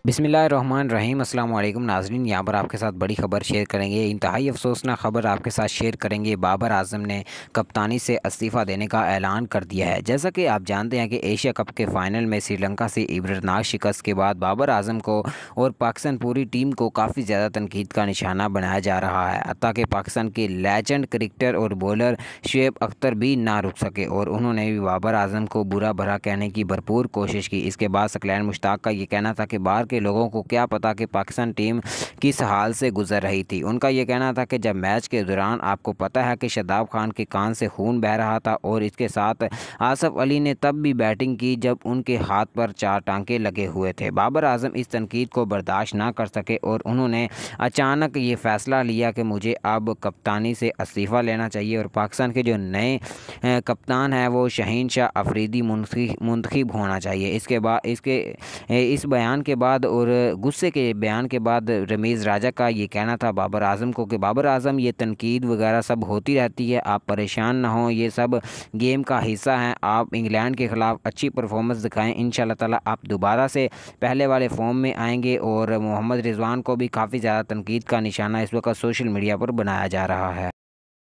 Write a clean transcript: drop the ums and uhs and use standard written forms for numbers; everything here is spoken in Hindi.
बिस्मिल्लाहिर्रहमानिर्रहीम। अस्सलाम वालेकुम नाज़रीन, यहाँ पर आपके साथ बड़ी ख़बर शेयर करेंगे। इंतहाई अफसोसनाक ख़बर आपके साथ शेयर करेंगे। बाबर आज़म ने कप्तानी से इस्तीफ़ा देने का ऐलान कर दिया है। जैसा कि आप जानते हैं कि एशिया कप के फ़ाइनल में श्रीलंका से इबरतनाक शिकस्त के बाद बाबर आज़म को और पाकिस्तान पूरी टीम को काफ़ी ज़्यादा तनकीद का निशाना बनाया जा रहा है। हत्ता कि पाकिस्तान के लेजेंड क्रिकेटर और बॉलर शुएब अख्तर भी ना रुक सके और उन्होंने भी बाबर आज़म को बुरा भला कहने की भरपूर कोशिश की। इसके बाद सकलैन मुश्ताक का ये कहना था कि बाहर के लोगों को क्या पता कि पाकिस्तान टीम किस हाल से गुजर रही थी। उनका ये कहना था कि जब मैच के दौरान आपको पता है कि शादाब खान के कान से खून बह रहा था और इसके साथ आसफ अली ने तब भी बैटिंग की जब उनके हाथ पर 4 टांके लगे हुए थे। बाबर आजम इस तनकीद को बर्दाश्त ना कर सके और उन्होंने अचानक ये फ़ैसला लिया कि मुझे अब कप्तानी से इस्तीफ़ा लेना चाहिए और पाकिस्तान के जो नए कप्तान है वो शहीन शाह अफरीदी मुंतखब होना चाहिए। इस बयान के बाद और गुस्से के बयान के बाद रमीज़ राजा का ये कहना था बाबर आज़म को कि बाबर आज़म, ये तनकीद वगैरह सब होती रहती है, आप परेशान ना हों, ये सब गेम का हिस्सा है। आप इंग्लैंड के ख़िलाफ़ अच्छी परफॉर्मेंस दिखाएं, इंशाल्लाह ताला आप दोबारा से पहले वाले फॉर्म में आएंगे। और मोहम्मद रिजवान को भी काफ़ी ज़्यादा तनकीद का निशाना इस वक्त सोशल मीडिया पर बनाया जा रहा है।